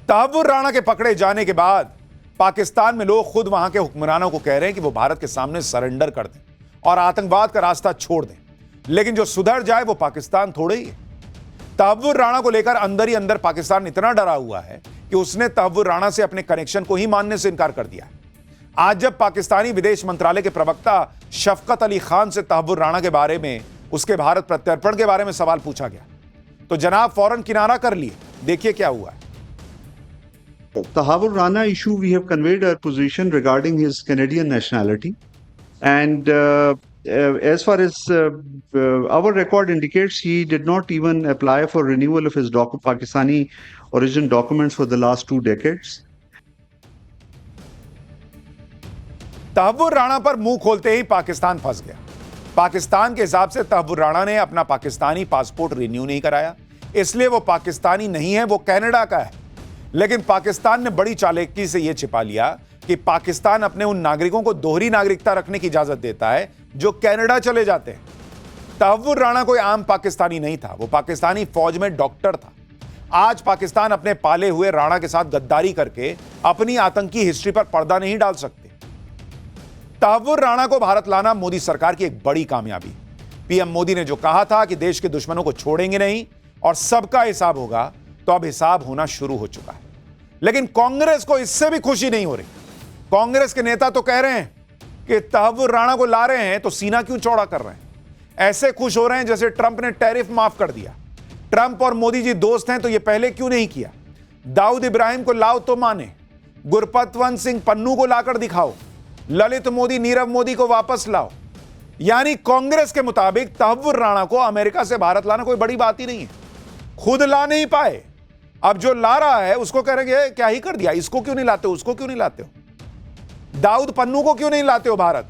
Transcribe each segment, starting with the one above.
तहव्वुर राणा के पकड़े जाने के बाद पाकिस्तान में लोग खुद वहां के हुक्मरानों को कह रहे हैं कि वो भारत के सामने सरेंडर कर दें और आतंकवाद का रास्ता छोड़ दें, लेकिन जो सुधर जाए वो पाकिस्तान थोड़े ही है। तहव्वुर राणा को लेकर अंदर ही अंदर पाकिस्तान इतना डरा हुआ है कि उसने तहव्वुर राणा से अपने कनेक्शन को ही मानने से इनकार कर दिया है। आज जब पाकिस्तानी विदेश मंत्रालय के प्रवक्ता शफकत अली खान से तहव्वुर राणा के बारे में, उसके भारत प्रत्यर्पण के बारे में सवाल पूछा गया तो जनाब फौरन किनारा कर लिए। देखिए क्या हुआ है। Tawwur Rana issue, we have conveyed our position regarding his Canadian nationality, and as far as our record indicates, he did not even apply for renewal of his Pakistani origin documents for the last 2 decades. Tahawwur Rana पर मुंह खोलते ही पाकिस्तान फंस गया। पाकिस्तान के हिसाब से तहव्वुर राणा ने अपना पाकिस्तानी पासपोर्ट रिन्यू नहीं कराया, इसलिए वो पाकिस्तानी नहीं है, वो कनाडा का है। लेकिन पाकिस्तान ने बड़ी चालाकी से यह छिपा लिया कि पाकिस्तान अपने उन नागरिकों को दोहरी नागरिकता रखने की इजाजत देता है जो कनाडा चले जाते हैं। तहव्वुर राणा कोई आम पाकिस्तानी नहीं था, वो पाकिस्तानी फौज में डॉक्टर था। आज पाकिस्तान अपने पाले हुए राणा के साथ गद्दारी करके अपनी आतंकी हिस्ट्री पर पर्दा नहीं डाल सकते। तहव्वुर राणा को भारत लाना मोदी सरकार की एक बड़ी कामयाबी। पीएम मोदी ने जो कहा था कि देश के दुश्मनों को छोड़ेंगे नहीं और सबका हिसाब होगा, तो अब हिसाब होना शुरू हो चुका है। लेकिन कांग्रेस को इससे भी खुशी नहीं हो रही। कांग्रेस के नेता तो कह रहे हैं कि तहव्वुर राणा को ला रहे हैं तो सीना क्यों चौड़ा कर रहे हैं। ऐसे खुश हो रहे हैं जैसे ट्रंप ने टैरिफ माफ कर दिया। ट्रंप और मोदी जी दोस्त हैं तो यह पहले क्यों नहीं किया। दाऊद इब्राहिम को लाओ तो माने, गुरपतवंत सिंह पन्नू को लाकर दिखाओ, ललित मोदी नीरव मोदी को वापस लाओ। यानी कांग्रेस के मुताबिक तहव्वुर राणा को अमेरिका से भारत लाना कोई बड़ी बात ही नहीं है। खुद ला नहीं पाए, अब जो ला रहा है उसको कहेंगे क्या ही कर दिया, इसको क्यों नहीं लाते हो, उसको क्यों नहीं लाते हो, दाऊद पन्नू को क्यों नहीं लाते हो भारत।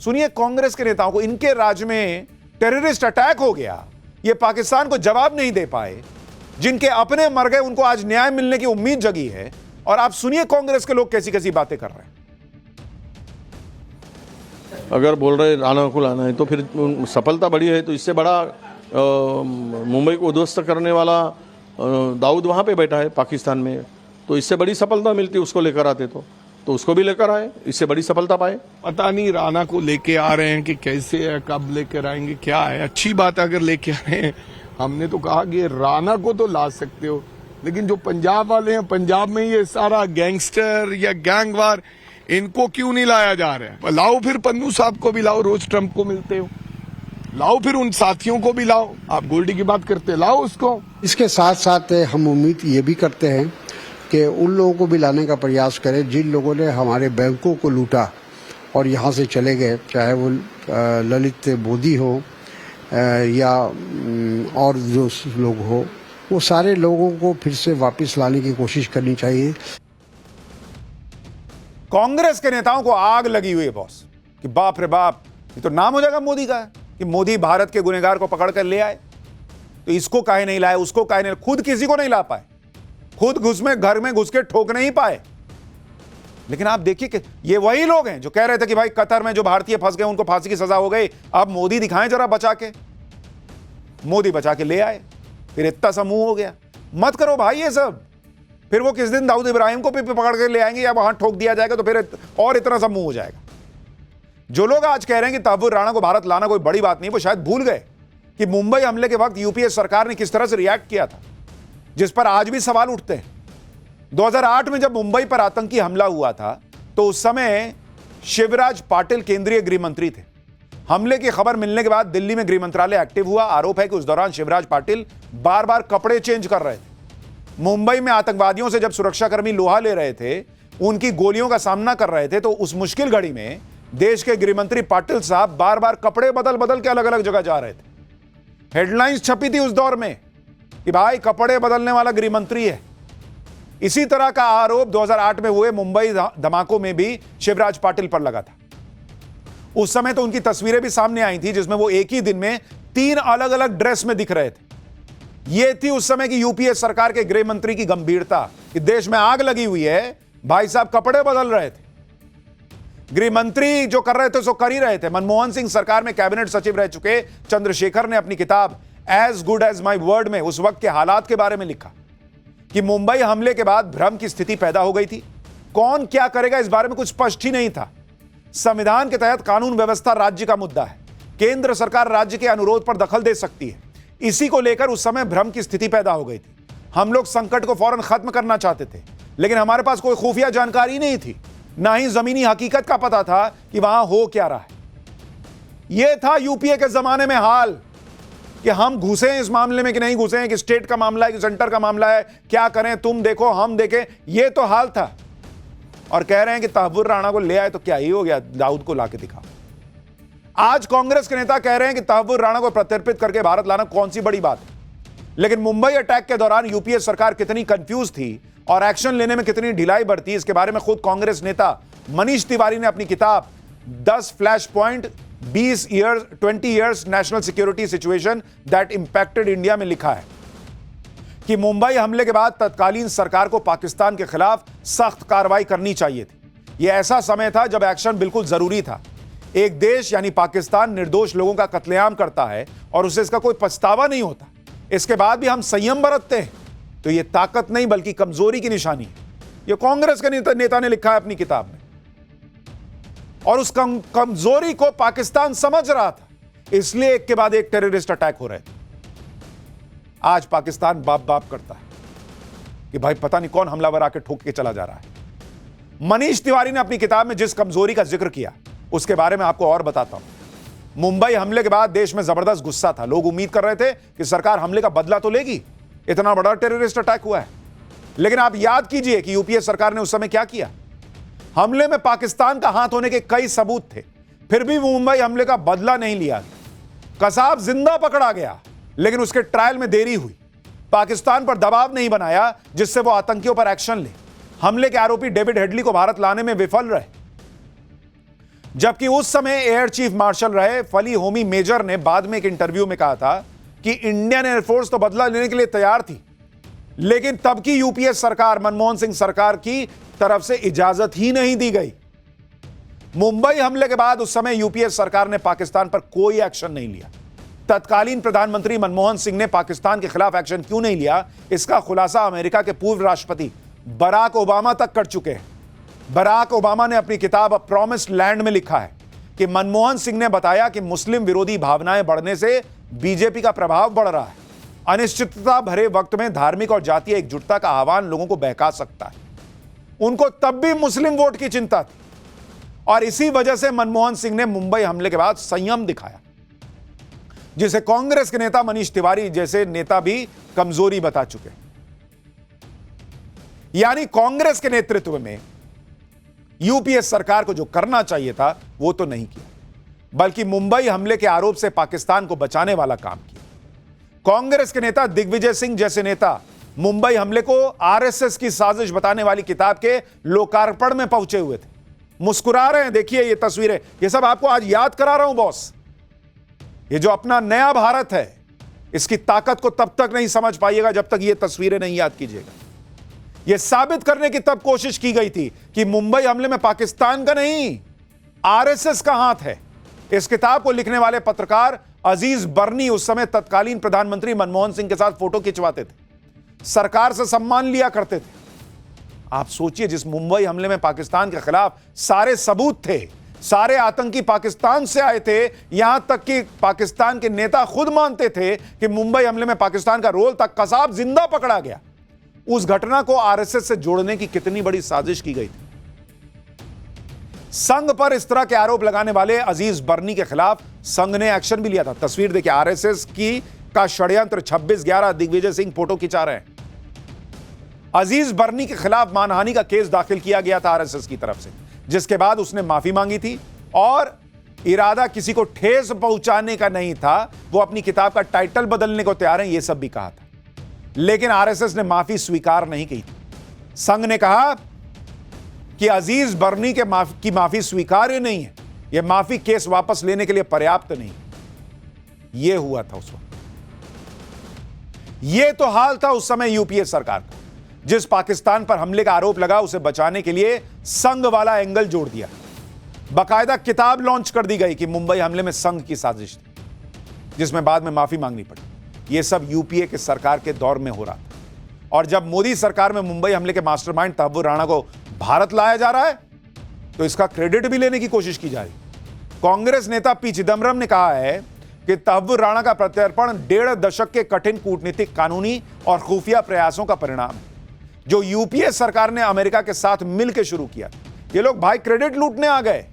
सुनिए कांग्रेस के नेताओं को, इनके राज्य में टेररिस्ट अटैक हो गया, ये पाकिस्तान को जवाब नहीं दे पाए, जिनके अपने मर गए उनको आज न्याय मिलने की उम्मीद जगी है। और आप सुनिए कांग्रेस के लोग कैसी कैसी बातें कर रहे हैं। अगर बोल रहे राणा को लाना है तो फिर सफलता बड़ी है, तो इससे बड़ा मुंबई को उद्ध्वस्त करने वाला दाऊद वहाँ पे बैठा है पाकिस्तान में, तो इससे बड़ी सफलता मिलती उसको लेकर आते तो उसको भी लेकर आए, इससे बड़ी सफलता पाए। पता नहीं राणा को लेके आ रहे हैं कि कैसे है, कब लेकर आएंगे, क्या है। अच्छी बात अगर लेके आ रहे हैं। हमने तो कहा कि राणा को तो ला सकते हो, लेकिन जो पंजाब वाले हैं, पंजाब में ये सारा गैंगस्टर या गैंगवार, इनको क्यों नहीं लाया जा रहा है। लाओ फिर पन्नू साहब को भी लाओ, रोज ट्रंप को मिलते हो, लाओ फिर उन साथियों को भी लाओ। आप गोल्डी की बात करते, लाओ उसको। इसके साथ साथ हम उम्मीद ये भी करते हैं कि उन लोगों को भी लाने का प्रयास करें जिन लोगों ने हमारे बैंकों को लूटा और यहाँ से चले गए, चाहे वो ललित मोदी हो या और जो लोग हो, वो सारे लोगों को फिर से वापस लाने की कोशिश करनी चाहिए। कांग्रेस के नेताओं को आग लगी हुई है बॉस कि बाप रे बाप, ये तो नाम हो जाएगा मोदी का कि मोदी भारत के गुनहगार को पकड़ कर ले आए, तो इसको काहे नहीं लाए, उसको काहे नहीं, खुद किसी को नहीं ला पाए, खुद घर में घुस के ठोक नहीं पाए। लेकिन आप देखिए कि ये वही लोग हैं जो कह रहे थे कि भाई कतर में जो भारतीय फंस गए उनको फांसी की सजा हो गई, अब मोदी दिखाएं जरा बचा के। मोदी बचा के ले आए, फिर इतना समूह हो गया। मत करो भाई ये सब, फिर वो किस दिन दाऊद इब्राहिम को भी पकड़ के ले आएंगे या वहां ठोक दिया जाएगा तो फिर और इतना समूह हो जाएगा। जो लोग आज कह रहे हैं कि तहव्वुर राणा को भारत लाना कोई बड़ी बात नहीं, वो शायद भूल गए कि मुंबई हमले के वक्त यूपीए सरकार ने किस तरह से रिएक्ट किया था, जिस पर आज भी सवाल उठते हैं। 2008 में जब मुंबई पर आतंकी हमला हुआ था तो उस समय शिवराज पाटिल केंद्रीय गृह मंत्री थे। हमले की खबर मिलने के बाद दिल्ली में गृह मंत्रालय एक्टिव हुआ। आरोप है कि उस दौरान शिवराज पाटिल बार बार कपड़े चेंज कर रहे थे। मुंबई में आतंकवादियों से जब सुरक्षाकर्मी लोहा ले रहे थे, उनकी गोलियों का सामना कर रहे थे, तो उस मुश्किल घड़ी में देश के गृह मंत्री पाटिल साहब बार बार कपड़े बदल बदल के अलग अलग जगह जा रहे थे। हेडलाइंस छपी थी उस दौर में कि भाई कपड़े बदलने वाला गृह मंत्री है। इसी तरह का आरोप 2008 में हुए मुंबई धमाकों में भी शिवराज पाटिल पर लगा था। उस समय तो उनकी तस्वीरें भी सामने आई थी जिसमें वो एक ही दिन में 3 अलग अलग ड्रेस में दिख रहे थे। यह थी उस समय की यूपीए सरकार के गृह मंत्री की गंभीरता कि देश में आग लगी हुई है, भाई साहब कपड़े बदल रहे थे। गृह मंत्री जो कर रहे थे सो कर ही रहे थे। मनमोहन सिंह सरकार में कैबिनेट सचिव रह चुके चंद्रशेखर ने अपनी किताब as good as my word में उस वक्त के हालात के बारे में लिखा कि मुंबई हमले के बाद भ्रम की स्थिति पैदा हो गई थी। कौन क्या करेगा इस बारे में कुछ स्पष्ट ही नहीं था। संविधान के तहत कानून व्यवस्था राज्य का मुद्दा है, केंद्र सरकार राज्य के अनुरोध पर दखल दे सकती है। इसी को लेकर उस समय भ्रम की स्थिति पैदा हो गई थी। हम लोग संकट को फौरन खत्म करना चाहते थे, लेकिन हमारे पास कोई खुफिया जानकारी नहीं थी, ना ही जमीनी हकीकत का पता था कि वहां हो क्या रहा है। यह था यूपीए के जमाने में हाल कि हम घुसे हैं इस मामले में कि नहीं घुसे हैं, कि स्टेट का मामला है कि सेंटर का मामला है, क्या करें, तुम देखो हम देखें, यह तो हाल था। और कह रहे हैं कि तहव्वुर राणा को ले आए तो क्या ही हो गया, दाऊद को लाके दिखा। आज कांग्रेस के नेता कह रहे हैं कि तहव्वुर राणा को प्रत्यर्पित करके भारत लाना कौन सी बड़ी बात है। लेकिन मुंबई अटैक के दौरान यूपीए सरकार कितनी कंफ्यूज थी और एक्शन लेने में कितनी ढिलाई बरती, इसके बारे में खुद कांग्रेस नेता मनीष तिवारी ने अपनी किताब 10 flash point 20 years national security situation that impacted India में लिखा है कि मुंबई हमले के बाद तत्कालीन सरकार को पाकिस्तान के खिलाफ सख्त कार्रवाई करनी चाहिए थी। यह ऐसा समय था जब एक्शन बिल्कुल जरूरी था। एक देश यानी पाकिस्तान निर्दोष लोगों का कत्लेआम करता है और उसे इसका कोई पछतावा नहीं होता, इसके बाद भी हम संयम बरतते हैं, तो यह ताकत नहीं बल्कि कमजोरी की निशानी है। यह कांग्रेस के नेता ने लिखा है अपनी किताब में। और उस कमजोरी को पाकिस्तान समझ रहा था, इसलिए एक के बाद एक टेररिस्ट अटैक हो रहे थे। आज पाकिस्तान बाप बाप करता है कि भाई पता नहीं कौन हमलावर आके ठोक के चला जा रहा है। मनीष तिवारी ने अपनी किताब में जिस कमजोरी का जिक्र किया उसके बारे में आपको और बताता हूं। मुंबई हमले के बाद देश में जबरदस्त गुस्सा था। लोग उम्मीद कर रहे थे कि सरकार हमले का बदला तो लेगी, इतना बड़ा टेररिस्ट अटैक हुआ है। लेकिन आप याद कीजिए कि यूपीए सरकार ने उस समय क्या किया। हमले में पाकिस्तान का हाथ होने के कई सबूत थे, फिर भी मुंबई हमले का बदला नहीं लिया गया। कसाब जिंदा पकड़ा गया, लेकिन उसके ट्रायल में देरी हुई। पाकिस्तान पर दबाव नहीं बनाया जिससे वो आतंकियों पर एक्शन ले। हमले के आरोपी डेविड हेडली को भारत लाने में विफल रहे, जबकि उस समय एयर चीफ मार्शल रहे फली होमी मेजर ने बाद में एक इंटरव्यू में कहा था कि इंडियन एयरफोर्स तो बदला लेने के लिए तैयार थी, लेकिन तब की यूपीए सरकार, मनमोहन सिंह सरकार की तरफ से इजाजत ही नहीं दी गई। मुंबई हमले के बाद उस समय यूपीए सरकार ने पाकिस्तान पर कोई एक्शन नहीं लिया। तत्कालीन प्रधानमंत्री मनमोहन सिंह ने पाकिस्तान के खिलाफ एक्शन क्यों नहीं लिया, इसका खुलासा अमेरिका के पूर्व राष्ट्रपति बराक ओबामा तक कर चुके हैं। बराक ओबामा ने अपनी किताब प्रॉमिस्ड लैंड में लिखा है कि मनमोहन सिंह ने बताया कि मुस्लिम विरोधी भावनाएं बढ़ने से बीजेपी का प्रभाव बढ़ रहा है। अनिश्चितता भरे वक्त में धार्मिक और जातीय एकजुटता का आह्वान लोगों को बहका सकता है। उनको तब भी मुस्लिम वोट की चिंता थी और इसी वजह से मनमोहन सिंह ने मुंबई हमले के बाद संयम दिखाया, जिसे कांग्रेस के नेता मनीष तिवारी जैसे नेता भी कमजोरी बता चुके। यानी कांग्रेस के नेतृत्व में यूपीए सरकार को जो करना चाहिए था वो तो नहीं किया, बल्कि मुंबई हमले के आरोप से पाकिस्तान को बचाने वाला काम किया। कांग्रेस के नेता दिग्विजय सिंह जैसे नेता मुंबई हमले को आरएसएस की साजिश बताने वाली किताब के लोकार्पण में पहुंचे हुए थे। मुस्कुरा रहे हैं, देखिए ये तस्वीरें, ये सब आपको आज याद करा रहा हूं बॉस। ये जो अपना नया भारत है, इसकी ताकत को तब तक नहीं समझ पाइएगा जब तक ये तस्वीरें नहीं याद कीजिएगा। यह साबित करने की तब कोशिश की गई थी कि मुंबई हमले में पाकिस्तान का नहीं, आरएसएस का हाथ है। इस किताब को लिखने वाले पत्रकार अजीज बर्नी उस समय तत्कालीन प्रधानमंत्री मनमोहन सिंह के साथ फोटो खिंचवाते थे, सरकार से सम्मान लिया करते थे। आप सोचिए, जिस मुंबई हमले में पाकिस्तान के खिलाफ सारे सबूत थे, सारे आतंकी पाकिस्तान से आए थे, यहां तक कि पाकिस्तान के नेता खुद मानते थे कि मुंबई हमले में पाकिस्तान का रोल था, कसाब जिंदा पकड़ा गया। उस घटना को आरएसएस से जोड़ने की कितनी बड़ी साजिश की गई थी। संघ पर इस तरह के आरोप लगाने वाले अजीज बर्नी के खिलाफ संघ ने एक्शन भी लिया था। तस्वीर देखिए, आरएसएस की का षड्यंत्र 26/11 दिग्विजय सिंह फोटो खिंचा रहे हैं। अजीज बर्नी के खिलाफ मानहानि का केस दाखिल किया गया था आरएसएस की तरफ से, जिसके बाद उसने माफी मांगी थी और इरादा किसी को ठेस पहुंचाने का नहीं था। वो अपनी किताब का टाइटल बदलने को तैयार है, यह सब भी कहा था, लेकिन आरएसएस ने माफी स्वीकार नहीं की। संघ ने कहा कि अजीज बर्नी की माफी स्वीकार्य नहीं है, यह माफी केस वापस लेने के लिए पर्याप्त नहीं। यह हुआ था उस वक्त। यह तो हाल था उस समय यूपीए सरकार का। जिस पाकिस्तान पर हमले का आरोप लगा, उसे बचाने के लिए संघ वाला एंगल जोड़ दिया। बाकायदा किताब लॉन्च कर दी गई कि मुंबई हमले में संघ की साजिश थी, जिसमें बाद में माफी मांगनी पड़ी। यह सब यूपीए के सरकार के दौर में हो रहा था। और जब मोदी सरकार में मुंबई हमले के मास्टरमाइंड तहव्वुर राणा को भारत लाया जा रहा है तो इसका क्रेडिट भी लेने की कोशिश की जा रही। कांग्रेस नेता पी चिदम्बरम ने कहा है कि तहव्वुर राणा का प्रत्यर्पण 1.5 दशक के कठिन कूटनीतिक, कानूनी और खुफिया प्रयासों का परिणाम है जो यूपीए सरकार ने अमेरिका के साथ मिलकर शुरू किया। ये लोग भाई क्रेडिट लूटने आ गए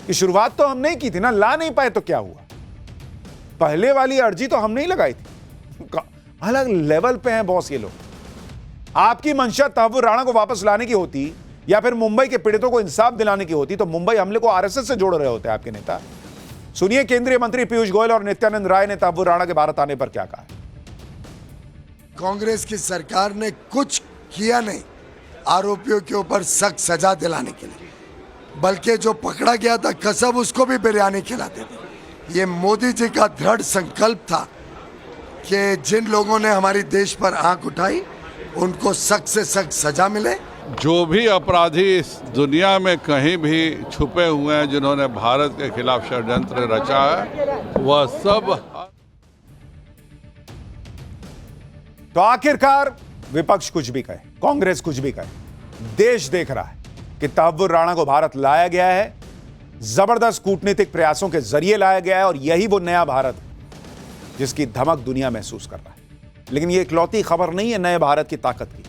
कि शुरुआत तो हमने ही की थी ना, ला नहीं पाए तो क्या हुआ, पहले वाली अर्जी तो हमने ही लगाई थी। अलग लेवल पे हैं बॉस ये लोग। आपकी मंशा तहव्वुर राणा को वापस लाने की होती या फिर मुंबई के पीड़ितों को इंसाफ दिलाने की होती तो मुंबई हमले को आरएसएस से जोड़ रहे होते आपके नेता। सुनिए केंद्रीय मंत्री पीयूष गोयल और नित्यानंद राय ने तहव्वुर राणा के भारत आने पर क्या कहा। कांग्रेस की सरकार ने कुछ किया नहीं आरोपियों के ऊपर सख्त सजा दिलाने के लिए, बल्कि जो पकड़ा गया था कसम उसको भी बिरयानी खिलाते थे। ये मोदी जी का दृढ़ संकल्प था कि जिन लोगों ने हमारी देश पर आंख उठाई उनको सख्त से सख्त सजा मिले। जो भी अपराधी इस दुनिया में कहीं भी छुपे हुए हैं जिन्होंने भारत के खिलाफ षड्यंत्र रचा है वह सब। तो आखिरकार विपक्ष कुछ भी कहे, कांग्रेस कुछ भी कहे, देश देख रहा है कि तहव्वुर राणा को भारत लाया गया है, जबरदस्त कूटनीतिक प्रयासों के जरिए लाया गया है और यही वो नया भारत है जिसकी धमक दुनिया महसूस कर रहा है। लेकिन ये इकलौती खबर नहीं है नए भारत की ताकत की।